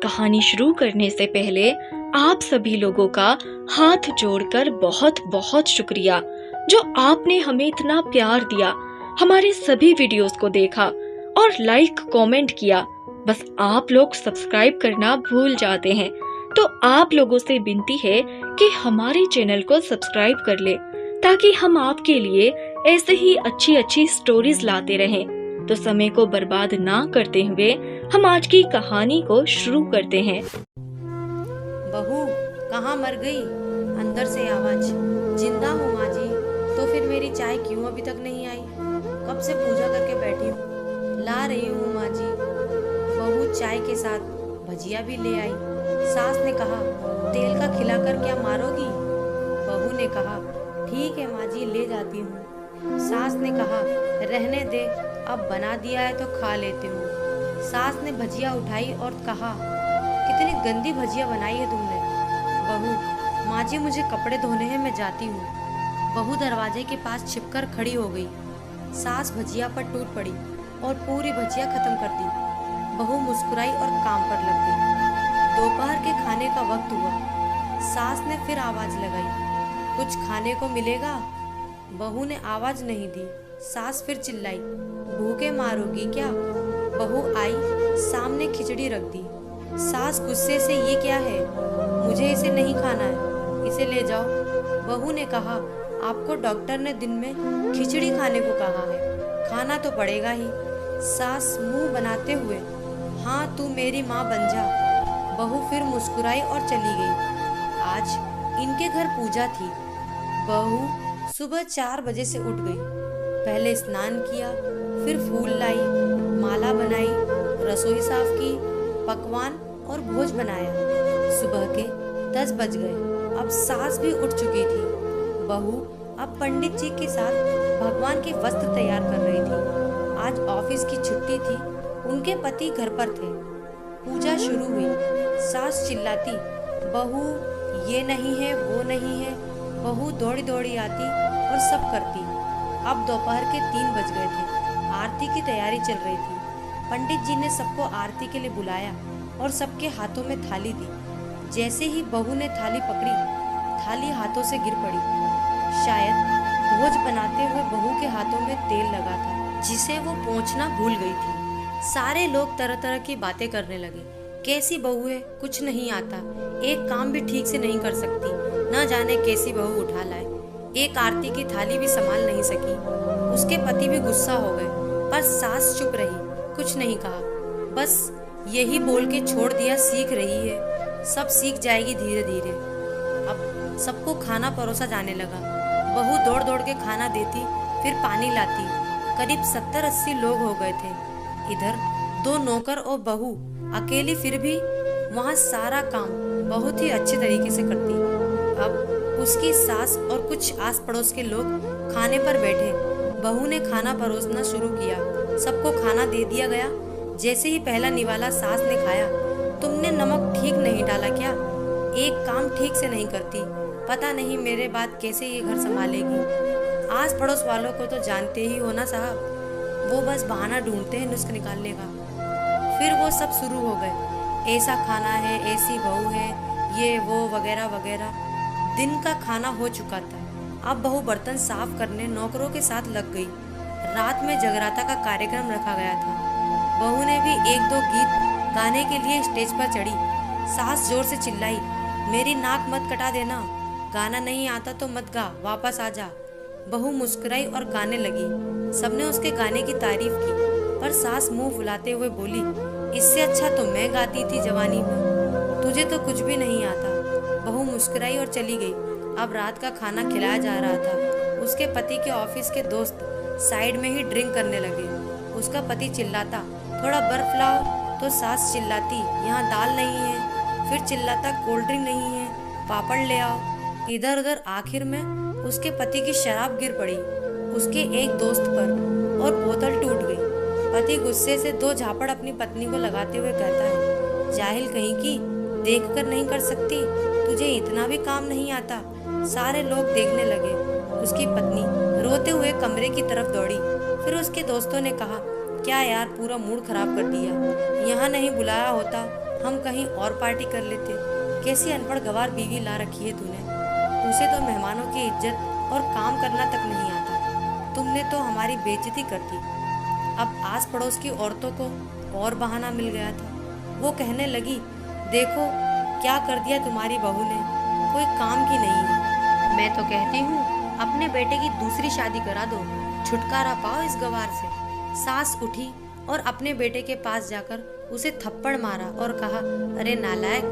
कहानी शुरू करने से पहले आप सभी लोगों का हाथ जोड़कर बहुत बहुत शुक्रिया, जो आपने हमें इतना प्यार दिया, हमारे सभी वीडियोस को देखा और लाइक कमेंट किया। बस आप लोग सब्सक्राइब करना भूल जाते हैं, तो आप लोगों से विनती है कि हमारे चैनल को सब्सक्राइब कर ले, ताकि हम आपके लिए ऐसे ही अच्छी अच्छी स्टोरीज लाते रहें। तो समय को बर्बाद ना करते हुए हम आज की कहानी को शुरू करते हैं। बहू कहाँ मर गई? अंदर से आवाज, जिंदा हूँ माँ जी। तो फिर मेरी चाय क्यों अभी तक नहीं आई? कब से पूजा करके बैठी हूँ, ला रही हूँ माँ जी। बहू चाय के साथ भजिया भी ले आई। सास ने कहा, तेल का खिलाकर क्या मारोगी? बहू ने कहा, ठीक है माँ जी, ले जाती हूँ। सास ने कहा, रहने दे, अब बना दिया है तो खा लेती हूँ। सास ने भजिया उठाई और कहा, कितनी गंदी भजिया बनाई है तुमने। बहू, माँ जी मुझे कपड़े धोने हैं, मैं जाती हूँ। बहू दरवाजे के पास छिपकर खड़ी हो गई। सास भजिया पर टूट पड़ी और पूरी भजिया खत्म कर दी। बहू मुस्कुराई और काम पर लग गई। दोपहर के खाने का वक्त हुआ। सास ने फिर आवाज लगाई, कुछ खाने को मिलेगा? बहू ने आवाज नहीं दी। सास फिर चिल्लाई, भूखे मारोगी क्या? बहू आई, सामने खिचड़ी रख दी। सास गुस्से से, ये क्या है? मुझे इसे नहीं खाना है, इसे ले जाओ। बहू ने कहा, आपको डॉक्टर ने दिन में खिचड़ी खाने को कहा है, खाना तो पड़ेगा ही। सास मुंह बनाते हुए, हाँ तू मेरी माँ बन जा। बहू फिर मुस्कुराई और चली गई। आज इनके घर पूजा थी। बहू सुबह 4 बजे से उठ गई। पहले स्नान किया, फिर फूल लाई, माला बनाई, रसोई साफ की, पकवान और भोज बनाया। सुबह के 10 बज गए। अब सास भी उठ चुकी थी। बहू अब पंडित जी के साथ भगवान के वस्त्र तैयार कर रही थी। आज ऑफिस की छुट्टी थी, उनके पति घर पर थे। पूजा शुरू हुई। सास चिल्लाती, बहू ये नहीं है, वो नहीं है। बहू दौड़ी दौड़ी आती और सब करती। अब दोपहर के 3 बज गए थे। आरती की तैयारी चल रही थी। पंडित जी ने सबको आरती के लिए बुलाया और सबके हाथों में थाली दी। जैसे ही बहू ने थाली पकड़ी, थाली हाथों से गिर पड़ी। शायद भोज बनाते हुए बहू के हाथों में तेल लगा था, जिसे वो पोंछना भूल गई थी। सारे लोग तरह तरह की बातें करने लगे। कैसी बहू है, कुछ नहीं आता, एक काम भी ठीक से नहीं कर सकती, न जाने कैसी बहू उठा लाए। एक आरती की थाली भी संभाल नहीं सकी। उसके पति भी गुस्सा हो गए, पर सास चुप रही, कुछ नहीं कहा। बस यही बोल के छोड़ दिया, सीख रही है, सब सीख जाएगी धीरे धीरे। अब सबको खाना परोसा जाने लगा। बहू दौड़ दौड़ के खाना देती, फिर पानी लाती। करीब 70-80 लोग हो गए थे। इधर 2 नौकर और बहू अकेली, फिर भी वहाँ सारा काम बहुत ही अच्छे तरीके से करती। अब उसकी सास और कुछ आस पड़ोस के लोग खाने पर बैठे। बहू ने खाना परोसना शुरू किया। सबको खाना दे दिया गया। जैसे ही पहला निवाला सास ने खाया, तुमने नमक ठीक नहीं डाला क्या? एक काम ठीक से नहीं करती, पता नहीं मेरे बाद कैसे ये घर संभालेगी। आस पड़ोस वालों को तो जानते ही हो ना साहब, वो बस बहाना ढूंढते हैं नुस्ख निकालने का। फिर वो सब शुरू हो गए, ऐसा खाना है, ऐसी बहू है, ये वो वगैरह वगैरह। दिन का खाना हो चुका था। अब बहू बर्तन साफ करने नौकरों के साथ लग गई। रात में जगराता का कार्यक्रम रखा गया था। बहू ने भी 1-2 गीत गाने के लिए स्टेज पर चढ़ी। सास जोर से चिल्लाई, मेरी नाक मत कटा देना, गाना नहीं आता तो मत गा, वापस आ जा। बहू मुस्कुराई और गाने लगी। सबने उसके गाने की तारीफ की, पर सास मुंह फुलाते हुए बोली, इससे अच्छा तो मैं गाती थी जवानी में, तुझे तो कुछ भी नहीं आता। बहू मुस्कुराई और चली गई। अब रात का खाना खिलाया जा रहा था। उसके पति के ऑफिस के दोस्त साइड में ही ड्रिंक करने लगे। उसका पति चिल्लाता, थोड़ा बर्फ लाओ, तो सास चिल्लाती, यहाँ दाल नहीं है। फिर चिल्लाता, कोल्ड ड्रिंक नहीं है, पापड़ ले आओ। इधर उधर आखिर में उसके पति की शराब गिर पड़ी उसके एक दोस्त पर और बोतल टूट गई। पति गुस्से से 2 झापड़ अपनी पत्नी को लगाते हुए कहता है, जाहिल कहीं की, देखकर नहीं कर सकती, तुझे इतना भी काम नहीं आता। सारे लोग देखने लगे। उसकी पत्नी रोते हुए कमरे की तरफ दौड़ी। फिर उसके दोस्तों ने कहा, क्या यार, पूरा मूड खराब कर दिया, यहाँ नहीं बुलाया होता हम कहीं और पार्टी कर लेते। कैसी अनपढ़ गवार बीवी ला रखी है तूने। उसे तो मेहमानों की इज्जत और काम करना तक नहीं आता। तुमने तो हमारी बेइज्जती कर दी। अब आस पड़ोस की औरतों को और बहाना मिल गया था। वो कहने लगी, देखो क्या कर दिया तुम्हारी बहू ने, कोई काम की नहीं है। मैं तो कहती हूँ अपने बेटे की दूसरी शादी करा दो, छुटकारा पाओ इस गवार से। सास उठी और अपने बेटे के पास जाकर उसे थप्पड़ मारा और कहा, अरे नालायक,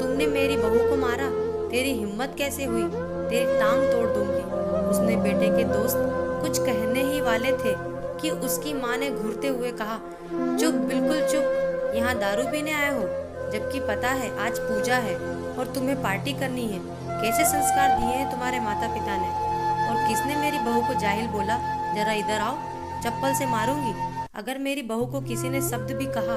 तुमने मेरी बहू को मारा, तेरी हिम्मत कैसे हुई, तेरी टांग तोड़ दूंगी। उसने बेटे के दोस्त कुछ कहने ही वाले थे कि उसकी माँ ने घूरते हुए कहा, चुप, बिल्कुल चुप, यहाँ दारू पीने आए हो, जबकि पता है आज पूजा है और तुम्हें पार्टी करनी है। कैसे संस्कार दिए हैं तुम्हारे माता पिता ने। और किसने मेरी बहू को जाहिल बोला, जरा इधर आओ, चप्पल से मारूंगी। अगर मेरी बहू को किसी ने शब्द भी कहा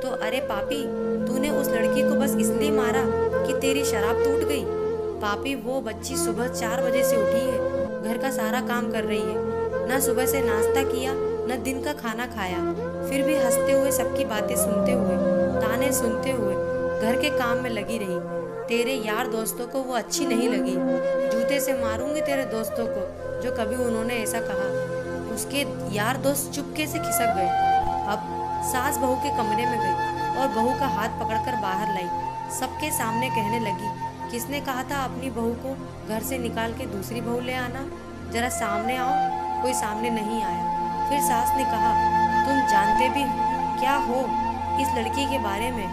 तो, अरे पापी, तूने उस लड़की को बस इसलिए मारा कि तेरी शराब टूट गई। पापी, वो बच्ची सुबह 4 बजे से उठी है, घर का सारा काम कर रही है, ना सुबह से नाश्ता किया न दिन का खाना खाया, फिर भी हंसते हुए सबकी बातें सुनते हुए, ताने सुनते हुए घर के काम में लगी रही। तेरे यार दोस्तों को वो अच्छी नहीं लगी। जूते से मारूंगी तेरे दोस्तों को जो कभी उन्होंने ऐसा कहा। उसके यार दोस्त चुपके से खिसक गए। अब सास बहू के कमरे में गई और बहू का हाथ पकड़कर बाहर लाई। सबके सामने कहने लगी, किसने कहा था अपनी बहू को घर से निकाल के दूसरी बहू ले आना, जरा सामने आओ। कोई सामने नहीं आया। फिर सास ने कहा, तुम जानते भी क्या हो इस लड़की के बारे में,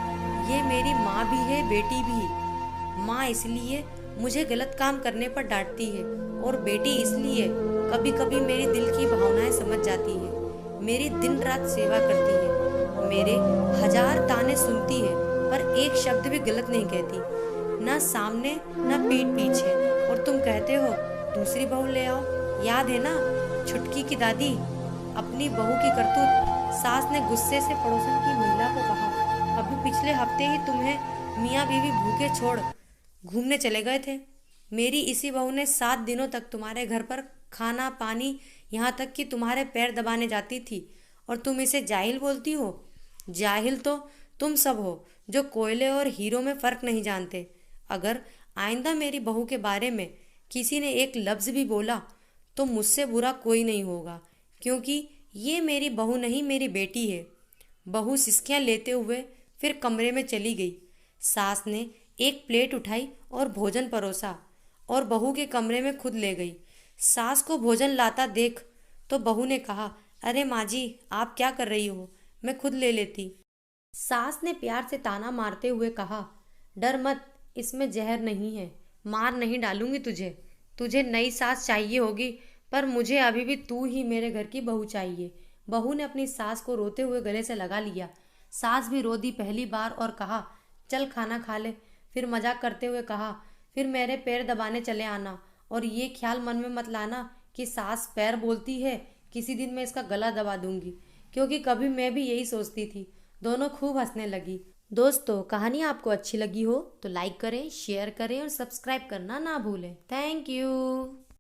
ये मेरी माँ भी है, बेटी भी। माँ इसलिए मुझे गलत काम करने पर डांटती है और बेटी इसलिए कभी कभी मेरे दिल की भावनाएं समझ जाती है, मेरी दिन रात सेवा करती है, मेरे 1000 ताने सुनती है, पर एक शब्द भी गलत नहीं कहती, ना सामने ना पीठ पीछे। और तुम कहते हो दूसरी बहू ले आओ। याद है ना छुटकी की दादी, अपनी बहू की करतूत। सास ने गुस्से से पड़ोसन की महिला को कहा, अभी पिछले हफ्ते ही तुम्हें मियाँ बीवी भूखे छोड़ घूमने चले गए थे। मेरी इसी बहू ने 7 दिनों तक तुम्हारे घर पर खाना पानी, यहाँ तक कि तुम्हारे पैर दबाने जाती थी, और तुम इसे जाहिल बोलती हो। जाहिल तो तुम सब हो जो कोयले और हीरो में फ़र्क नहीं जानते। अगर आइंदा मेरी बहू के बारे में किसी ने एक लफ्ज़ भी बोला तो मुझसे बुरा कोई नहीं होगा, क्योंकि ये मेरी बहू नहीं, मेरी बेटी है। बहू सिसकियाँ लेते हुए फिर कमरे में चली गई। सास ने एक प्लेट उठाई और भोजन परोसा और बहू के कमरे में खुद ले गई। सास को भोजन लाता देख तो बहू ने कहा, अरे माँ जी, आप क्या कर रही हो, मैं खुद ले लेती। सास ने प्यार से ताना मारते हुए कहा, डर मत, इसमें जहर नहीं है, मार नहीं डालूंगी तुझे। तुझे नई सास चाहिए होगी, पर मुझे अभी भी तू ही मेरे घर की बहू चाहिए। बहू ने अपनी सास को रोते हुए गले से लगा लिया। सास भी रो दी पहली बार और कहा, चल खाना खा ले। फिर मजाक करते हुए कहा, फिर मेरे पैर दबाने चले आना, और ये ख्याल मन में मत लाना कि सास पैर बोलती है, किसी दिन मैं इसका गला दबा दूंगी, क्योंकि कभी मैं भी यही सोचती थी। दोनों खूब हंसने लगी। दोस्तों, कहानी आपको अच्छी लगी हो तो लाइक करें, शेयर करें और सब्सक्राइब करना ना भूलें। Thank you.